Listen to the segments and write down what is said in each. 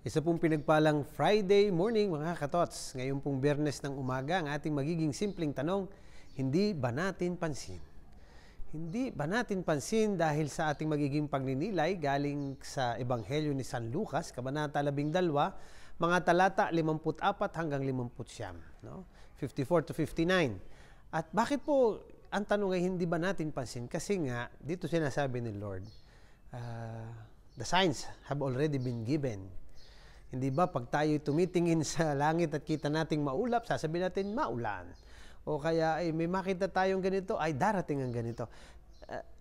Isa pong pinagpalang Friday morning mga katots. Ngayon pong Biyernes ng umaga, ang ating magiging simpleng tanong, hindi ba natin pansin? Hindi ba natin pansin dahil sa ating magiging pagninilay galing sa Ebanghelyo ni San Lucas, Kabanata 12, mga talata 54 hanggang 59, no? 54 to 59. At bakit po ang tanong ay hindi ba natin pansin? Kasi nga, dito sinasabi ni Lord, the signs have already been given. Hindi ba pag tayo tumitingin sa langit at kita nating maulap, sasabihin natin maulan. O kaya ay may makita tayong ganito, ay darating ang ganito.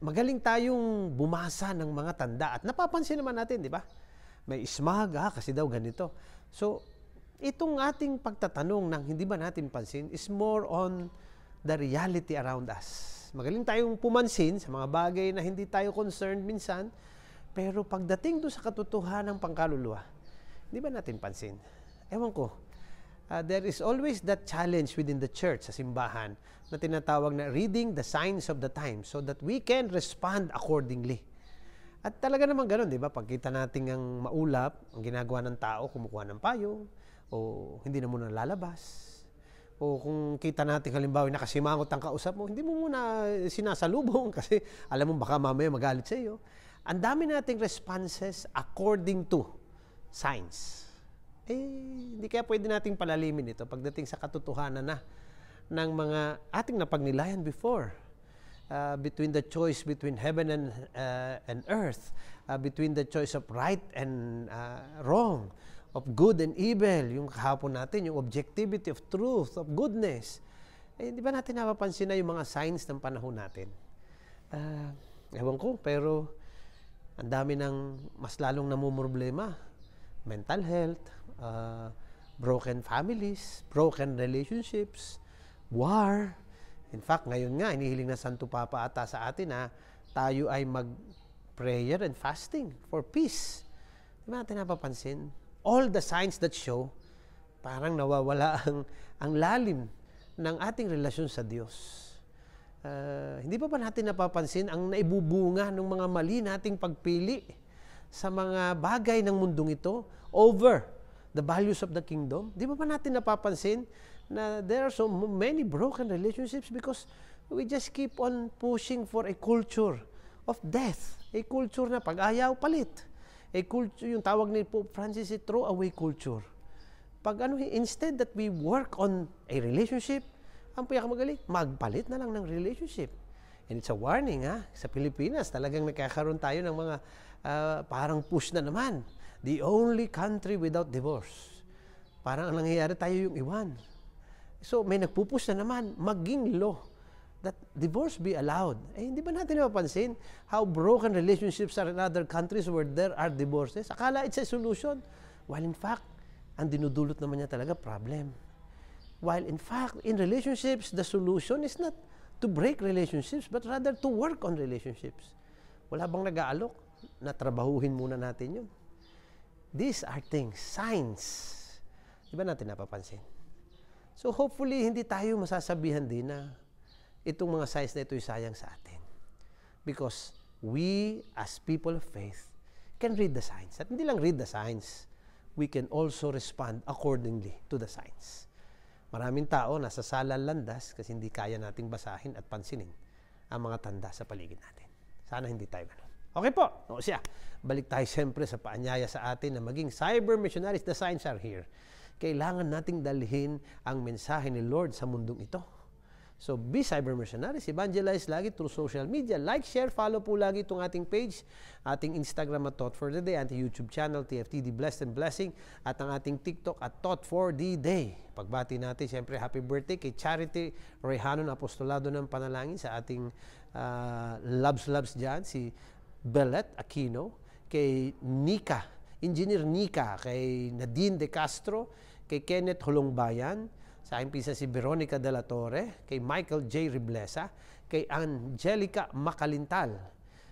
Magaling tayong bumasa ng mga tanda at napapansin naman natin, di ba? May smog, kasi daw ganito. So, itong ating pagtatanong ng hindi ba natin pansin is more on the reality around us. Magaling tayong pumansin sa mga bagay na hindi tayo concerned minsan, pero pagdating doon sa katotohanan ng pangkaluluwa, di ba natin pansin? Ewan ko. There is always that challenge within the church, sa simbahan, na tinatawag na reading the signs of the time so that we can respond accordingly. At talaga naman ganun, di ba? Pagkita natin ang maulap, ang ginagawa ng tao, kumukuha ng payo, o hindi na muna lalabas. O kung kita natin halimbawa nakasimangot ang kausap mo, hindi mo muna sinasalubong kasi alam mo baka mamaya magalit sa iyo. Ang dami nating responses according to signs. Hindi kaya pwede nating palalimin ito pagdating sa katotohanan na ng mga ating napagnilayan before. Between the choice between heaven and earth, between the choice of right and wrong, of good and evil, yung kahapon natin, yung objectivity of truth, of goodness. Di ba natin napapansin na yung mga signs ng panahon natin? Ewan ko, pero ang dami ng mas lalong namumroblema. Mental health, broken families, broken relationships, war. In fact, ngayon nga, inihiling na Santo Papa ata sa atin na tayo ay mag-prayer and fasting for peace. Di ba natin napapansin? All the signs that show, parang nawawala ang lalim ng ating relasyon sa Diyos. Hindi pa natin napapansin ang naibubunga ng mga mali nating pagpili sa mga bagay ng mundong ito over the values of the kingdom? Di ba natin napapansin na there are so many broken relationships because we just keep on pushing for a culture of death. A culture na pag-ayaw, palit. A culture, yung tawag ni Pope Francis, throw away culture. Instead that we work on a relationship, ang pinakamagaling, magpalit na lang ng relationship. And it's a warning, sa Pilipinas, talagang nagkakaroon tayo ng mga parang push na naman. The only country without divorce. Parang ang nangyayari tayo yung iwan. So may nagpupush na naman, maging law that divorce be allowed. Hindi ba natin napapansin how broken relationships are in other countries where there are divorces? Akala it's a solution. While in fact, ang dinudulot naman niya talaga problem. While in fact, in relationships, the solution is not to break relationships, but rather to work on relationships. Wala bang nag-aalok na trabahuhin muna natin yun? These are things, signs. Di ba natin napapansin? So hopefully, hindi tayo masasabihan din na itong mga signs na ito'y sayang sa atin. Because we, as people of faith, can read the signs. At hindi lang read the signs, we can also respond accordingly to the signs. Maraming tao nasa salang landas kasi hindi kaya nating basahin at pansinin ang mga tanda sa paligid natin. Sana hindi tayo ganun. Okay po, o siya, balik tayo siyempre sa paanyaya sa atin na maging cyber missionaries. The signs are here. Kailangan nating dalhin ang mensahe ni Lord sa mundong ito. So, be cyber missionaries, evangelize lagi through social media. Like, share, follow po lagi itong ating page, ating Instagram at Thought for the Day, ating YouTube channel, TFTD Blessed and Blessing, at ang ating TikTok at Thought for the Day. Pagbati natin, siyempre, happy birthday kay Charity Rehanon, Apostolado ng Panalangin, sa ating loves dyan, si Belet Aquino, kay Nika, Engineer Nika, kay Nadine De Castro, kay Kenneth Holongbayan, sa aking pisa si Veronica de la Torre, kay Michael J. Riblesa, kay Angelica Macalintal,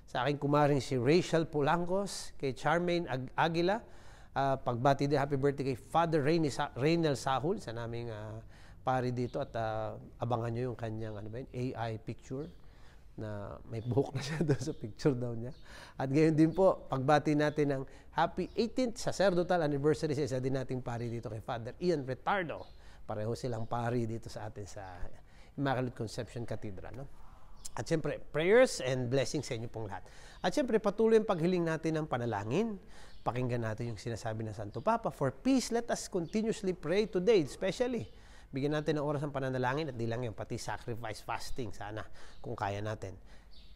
sa aking kumaring si Rachel Pulangos, kay Charmaine Aguila, pagbati din, happy birthday kay Father Reynel Sahul, sa naming pari dito, at abangan nyo yung kanyang AI picture. na may buhok na siya doon sa picture daw niya. At gayon din po, pagbati natin ng happy 18th sacerdotal anniversary sa isa din nating pari dito kay Father Ian Retardo. Pareho silang pari dito sa atin sa Immaculate Conception Cathedral. No? At siyempre, prayers and blessings sa inyo pong lahat. At siyempre, patuloy ang paghiling natin ng panalangin. Pakinggan natin yung sinasabi ng Santo Papa. For peace, let us continuously pray today, especially. Bigyan natin ng oras ng pananalangin at di lang yun, pati sacrifice fasting sana kung kaya natin.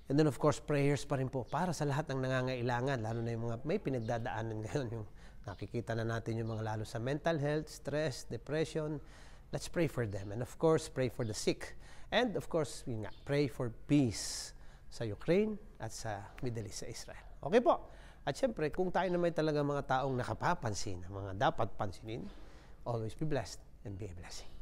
And then of course, prayers pa rin po para sa lahat ng nangangailangan, lalo na yung mga may pinagdadaanan ngayon, yung nakikita na natin yung mga lalo sa mental health, stress, depression. Let's pray for them. And of course, pray for the sick. And of course, yun nga, pray for peace sa Ukraine at sa Middle East, sa Israel. Okay po. At syempre, kung tayo naman talaga mga taong nakapapansin, mga dapat pansinin, always be blessed and be a blessing.